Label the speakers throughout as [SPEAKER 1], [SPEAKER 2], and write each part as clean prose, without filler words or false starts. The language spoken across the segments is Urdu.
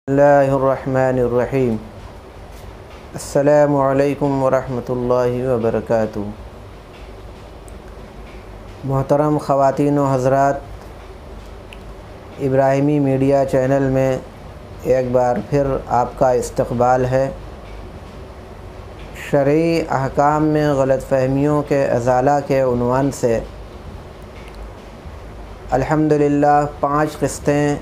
[SPEAKER 1] اللہ الرحمن الرحیم۔ السلام علیکم ورحمۃ اللہ وبرکاتہ۔ محترم خواتین و حضرات، ابراہیمی میڈیا چینل میں ایک بار پھر آپ کا استقبال ہے۔ شرعی احکام میں غلط فہمیوں کے ازالہ کے عنوان سے الحمدللہ 5 قسطیں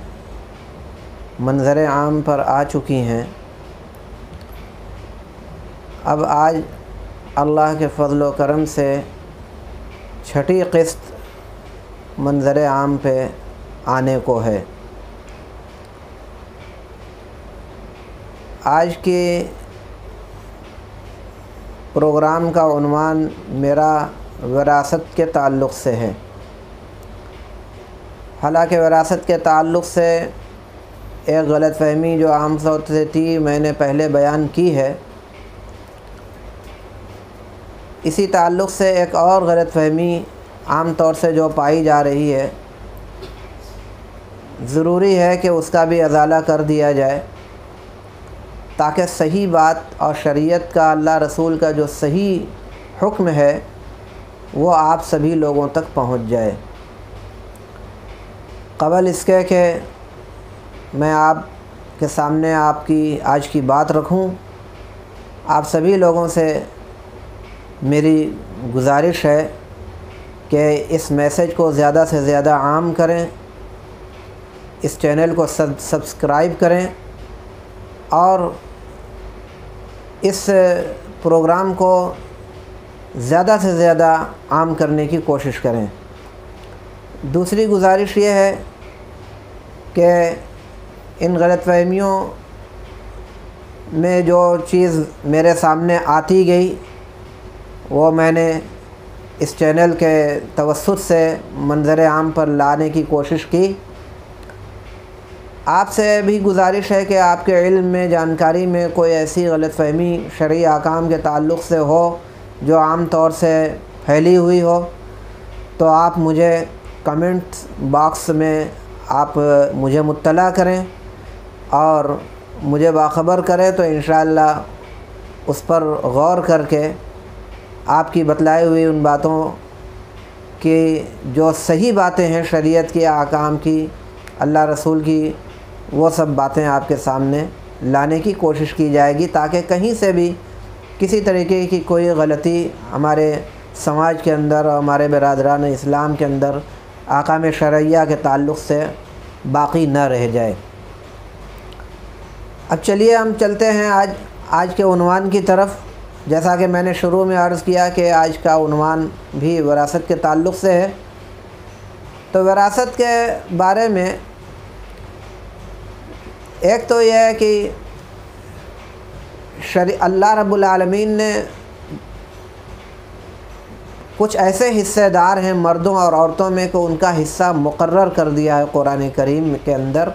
[SPEAKER 1] منظر عام پر آ چکی ہیں۔ اب آج اللہ کے فضل و کرم سے 6ٹھی قسط منظر عام پہ آنے کو ہے۔ آج کے پروگرام کا عنوان میرا وراثت کے تعلق سے ہے۔ حالانکہ وراثت کے تعلق سے ایک غلط فہمی جو عام طور سے تھی میں نے پہلے بیان کی ہے۔ اسی تعلق سے ایک اور غلط فہمی عام طور سے جو پائی جا رہی ہے، ضروری ہے کہ اس کا بھی ازالہ کر دیا جائے تاکہ صحیح بات اور شریعت کا، اللہ رسول کا جو صحیح حکم ہے وہ آپ سبھی لوگوں تک پہنچ جائے۔ قبل اس کے کہ میں آپ کے سامنے آپ کی آج کی بات رکھوں، آپ سبھی لوگوں سے میری گزارش ہے کہ اس میسج کو زیادہ سے زیادہ عام کریں، اس چینل کو سبسکرائب کریں اور اس پروگرام کو زیادہ سے زیادہ عام کرنے کی کوشش کریں۔ دوسری گزارش یہ ہے کہ ان غلط فہمیوں میں جو چیز میرے سامنے آتی گئی وہ میں نے اس چینل کے توسط سے منظر عام پر لانے کی کوشش کی۔ آپ سے بھی گزارش ہے کہ آپ کے علم میں، جانکاری میں کوئی ایسی غلط فہمی شرعی احکام کے تعلق سے ہو جو عام طور سے پھیلی ہوئی ہو تو آپ مجھے کمنٹ باکس میں آپ مجھے مطلع کریں اور مجھے باخبر کریں، تو انشاءاللہ اس پر غور کر کے آپ کی بتلائی ہوئی ان باتوں کی جو صحیح باتیں ہیں شریعت کی، احکام کی، اللہ رسول کی، وہ سب باتیں آپ کے سامنے لانے کی کوشش کی جائے گی تاکہ کہیں سے بھی کسی طریقے کی کوئی غلطی ہمارے سماج کے اندر اور ہمارے برادران اسلام کے اندر احکام شرعیہ کے تعلق سے باقی نہ رہ جائے۔ اب چلیے ہم چلتے ہیں آج کے عنوان کی طرف۔ جیسا کہ میں نے شروع میں عرض کیا کہ آج کا عنوان بھی وراثت کے تعلق سے ہے، تو وراثت کے بارے میں ایک تو یہ ہے کہ اللہ رب العالمین نے کچھ ایسے حصے دار ہیں مردوں اور عورتوں میں کہ ان کا حصہ مقرر کر دیا ہے قرآن کریم کے اندر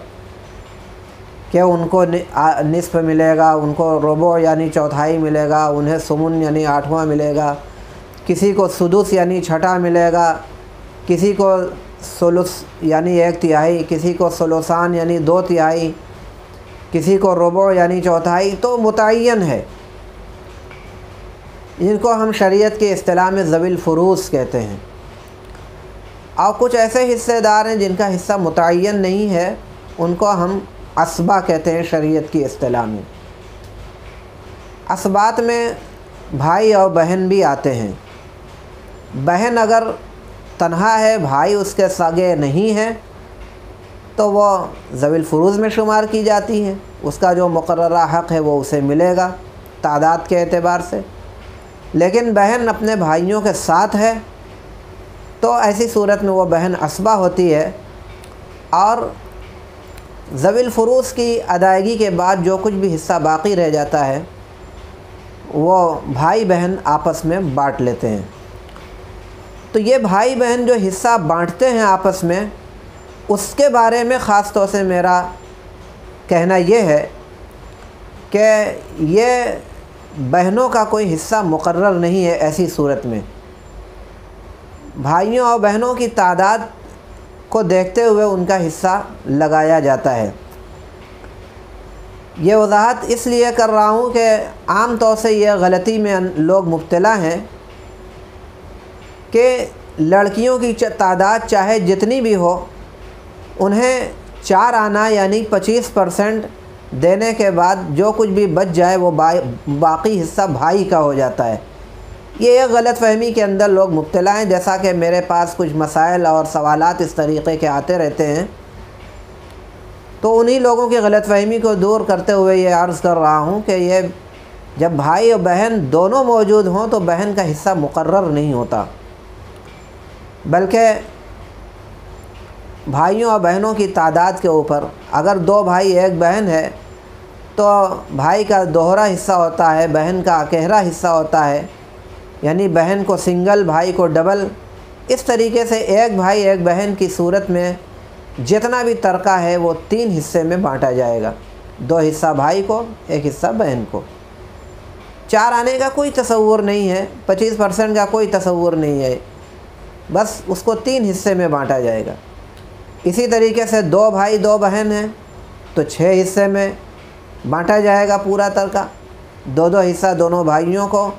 [SPEAKER 1] کہ ان کو نصف ملے گا، ان کو ربع یعنی چوتھائی ملے گا، انہیں ثمن یعنی 8واں ملے گا، کسی کو سدس یعنی 6ٹھا ملے گا، کسی کو ثلث یعنی 1/3، کسی کو ثلثان یعنی 2/3، کسی کو ربع یعنی چوتھائی، تو متعین ہے، جن کو ہم شریعت کے اصطلاح میں ذوی الفروض کہتے ہیں۔ اور کچھ ایسے حصے دار ہیں جن کا حصہ متعین نہیں ہے، ان کو ہم اسبا کہتے ہیں شریعت کی اصطلاح میں۔ اسبات میں بھائی اور بہن بھی آتے ہیں۔ بہن اگر تنہا ہے، بھائی اس کے سگے نہیں ہیں، تو وہ ذوی الفروض میں شمار کی جاتی ہے، اس کا جو مقررہ حق ہے وہ اسے ملے گا تعداد کے اعتبار سے۔ لیکن بہن اپنے بھائیوں کے ساتھ ہے تو ایسی صورت میں وہ بہن اسبا ہوتی ہے، اور ذوی الفروض کی ادائیگی کے بعد جو کچھ بھی حصہ باقی رہ جاتا ہے وہ بھائی بہن آپس میں بانٹ لیتے ہیں۔ تو یہ بھائی بہن جو حصہ بانٹتے ہیں آپس میں، اس کے بارے میں خاص طور سے میرا کہنا یہ ہے کہ یہ بہنوں کا کوئی حصہ مقرر نہیں ہے۔ ایسی صورت میں بھائیوں اور بہنوں کی تعداد کو دیکھتے ہوئے ان کا حصہ لگایا جاتا ہے۔ یہ وضاحت اس لیے کر رہا ہوں کہ عام طور سے یہ غلطی میں لوگ مبتلا ہیں کہ لڑکیوں کی تعداد چاہے جتنی بھی ہو، انہیں 4 آنا یعنی 25% دینے کے بعد جو کچھ بھی بچ جائے وہ باقی حصہ بھائی کا ہو جاتا ہے۔ یہ ایک غلط فہمی کے اندر لوگ مبتلا ہیں، جیسا کہ میرے پاس کچھ مسائل اور سوالات اس طریقے کے آتے رہتے ہیں، تو انہی لوگوں کی غلط فہمی کو دور کرتے ہوئے یہ عرض کر رہا ہوں کہ یہ جب بھائی اور بہن دونوں موجود ہوں تو بہن کا حصہ مقرر نہیں ہوتا، بلکہ بھائیوں اور بہنوں کی تعداد کے اوپر اگر 2 بھائی 1 بہن ہے تو بھائی کا دوہرا حصہ ہوتا ہے، بہن کا اکیرا حصہ ہوتا ہے، یعنی بہن کو سنگل، بھائی کو ڈبل۔ اس طریقے سے 1 بھائی 1 بہن کی صورت میں جتنا بھی ترکہ ہے وہ 3 حصے میں بانٹا جائے گا، 2 حصہ بھائی کو، 1 حصہ بہن کو۔ 4 آنے کا کوئی تصور نہیں ہے، 25% کا کوئی تصور نہیں ہے، بس اس کو 3 حصے میں بانٹا جائے گا۔ اسی طریقے سے 2 بھائی 2 بہن ہیں تو 6 حصے میں بانٹا جائے گا پورا ترکہ، 2 حصہ دونوں بھائیوں کو،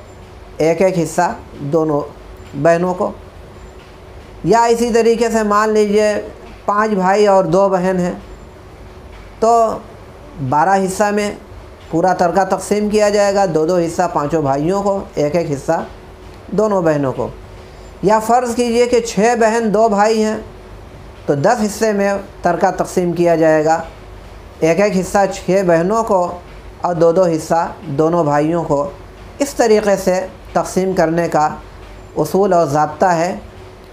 [SPEAKER 1] 1 حصہ دونوں بہنوں کو۔ یا اسی طریقے سے مان لیجئے 5 بھائی اور 2 بہن ہیں تو 12 حصہ میں پورا ترکہ تقسیم کیا جائے گا، 2 حصہ 5 بھائیوں کو، 1 حصہ دونوں بہنوں کو۔ یا فرض کیجئے کہ 6 بہن 2 بھائی ہیں تو 10 حصے میں ترکہ تقسیم کیا جائے گا، 1 حصہ 6 بہنوں کو اور 2 حصہ دونوں بھائیوں کو۔ اس طریقے سے تقسیم کرنے کا اصول اور ضابطہ ہے۔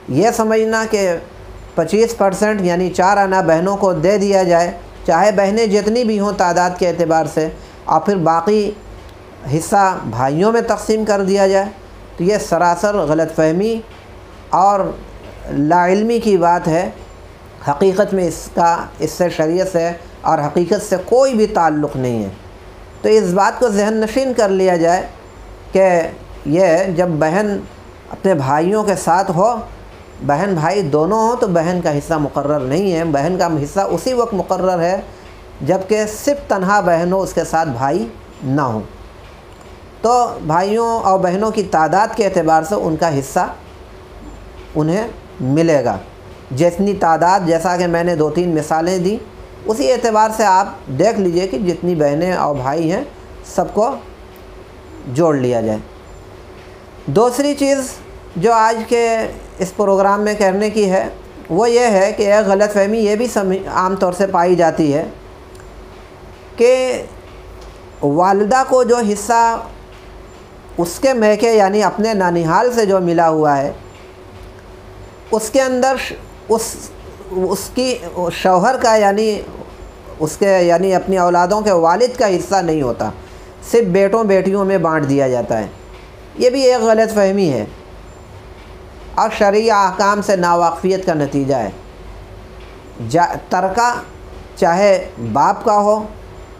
[SPEAKER 1] یہ سمجھنا کہ 25% یعنی 4 آنا بہنوں کو دے دیا جائے، چاہے بہنیں جتنی بھی ہوں تعداد کے اعتبار سے، اور پھر باقی حصہ بھائیوں میں تقسیم کر دیا جائے، تو یہ سراسر غلط فہمی اور لا علمی کی بات ہے۔ حقیقت میں اس سے شریعت سے اور حقیقت سے کوئی بھی تعلق نہیں ہے۔ تو اس بات کو ذہن نشین کر لیا جائے کہ یہ جب بہن اپنے بھائیوں کے ساتھ ہو، بہن بھائی دونوں ہوں، تو بہن کا حصہ مقرر نہیں ہے، بہن کا حصہ اسی وقت مقرر ہے جبکہ صرف تنہا بہن ہو، اس کے ساتھ بھائی نہ ہوں۔ تو بھائیوں اور بہنوں کی تعداد کے اعتبار سے ان کا حصہ انہیں ملے گا، جتنی تعداد، جیسا کہ میں نے 2-3 مثالیں دیں، اسی اعتبار سے آپ دیکھ لیجئے کہ جتنی بہنیں اور بھائی ہیں سب کو جوڑ لیا جائے۔ دوسری چیز جو آج کے اس پروگرام میں کرنے کی ہے وہ یہ ہے کہ ایک غلط فہمی یہ بھی عام طور سے پائی جاتی ہے کہ والدہ کو جو حصہ اس کے میکے یعنی اپنے نانیحال سے جو ملا ہوا ہے، اس کے اندر اس کی شوہر کا یعنی اپنی اولادوں کے والد کا حصہ نہیں ہوتا، صرف بیٹوں بیٹیوں میں بانٹ دیا جاتا ہے۔ یہ بھی ایک غلط فہمی ہے اور شرعی احکام سے ناواقفیت کا نتیجہ ہے۔ ترکہ چاہے باپ کا ہو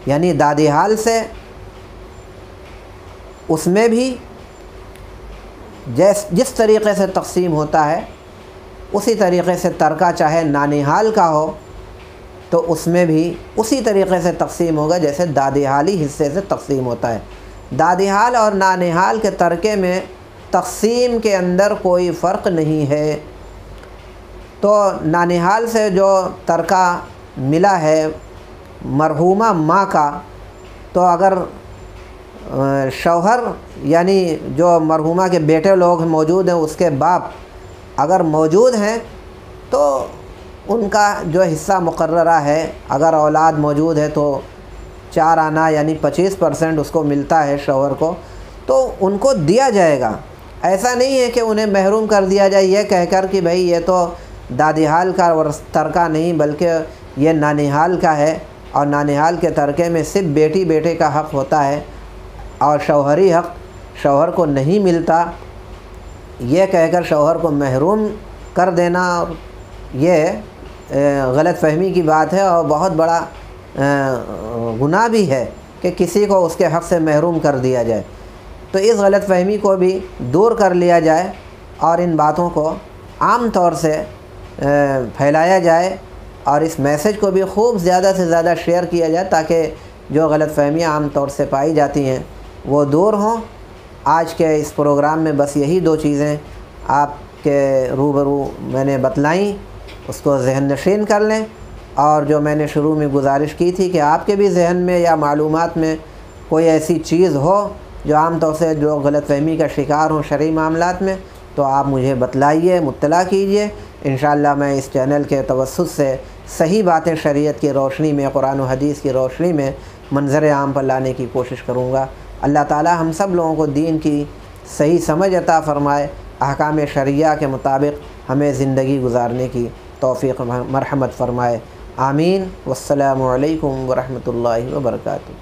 [SPEAKER 1] یعنی دادی حال سے، اس میں بھی جس طریقے سے تقسیم ہوتا ہے اسی طریقے سے ترکہ چاہے نانی حال کا ہو تو اس میں بھی اسی طریقے سے تقسیم ہوگا جیسے دادی حالی حصے سے تقسیم ہوتا ہے۔ دادی حال اور نانی حال کے ترکے میں تقسیم کے اندر کوئی فرق نہیں ہے۔ تو نانی حال سے جو ترکہ ملا ہے مرحومہ ماں کا، تو اگر شوہر یعنی جو مرحومہ کے بیٹے لوگ موجود ہیں، اس کے باپ اگر موجود ہیں تو ان کا جو حصہ مقررہ ہے، اگر اولاد موجود ہے تو 4 آنا یعنی 25% اس کو ملتا ہے شوہر کو، تو ان کو دیا جائے گا۔ ایسا نہیں ہے کہ انہیں محروم کر دیا جائے یہ کہہ کر کہ بھئی یہ تو دادی حال کا ترکہ نہیں بلکہ یہ نانی حال کا ہے، اور نانی حال کے ترکے میں صرف بیٹی بیٹے کا حق ہوتا ہے اور شوہری حق شوہر کو نہیں ملتا، یہ کہہ کر شوہر کو محروم کر دینا یہ غلط فہمی کی بات ہے اور بہت بڑا گناہ بھی ہے کہ کسی کو اس کے حق سے محروم کر دیا جائے۔ تو اس غلط فہمی کو بھی دور کر لیا جائے اور ان باتوں کو عام طور سے پھیلایا جائے اور اس میسج کو بھی خوب زیادہ سے زیادہ شیئر کیا جائے تاکہ جو غلط فہمیاں عام طور سے پائی جاتی ہیں وہ دور ہوں۔ آج کے اس پروگرام میں بس یہی 2 چیزیں آپ کے روبرو میں نے بتلائیں، اس کو ذہن نشین کر لیں۔ اور جو میں نے شروع میں گزارش کی تھی کہ آپ کے بھی ذہن میں یا معلومات میں کوئی ایسی چیز ہو جو عام طور سے جو غلط فہمی کا شکار ہوں شرعی معاملات میں، تو آپ مجھے بتلائیے، مطلع کیجئے۔ انشاءاللہ میں اس چینل کے توسط سے صحیح باتیں شریعت کی روشنی میں، قرآن و حدیث کی روشنی میں منظر عام پر لانے کی کوشش کروں گا۔ اللہ تعالی ہم سب لوگوں کو دین کی صحیح سمجھ عطا فرمائے، احکام شرعیہ کے مطابق ہمیں زندگی گزارنے کی توفیق مرحمت فرمائے۔ آمین۔ والسلام علیکم ورحمۃ اللہ وبرکاتہ۔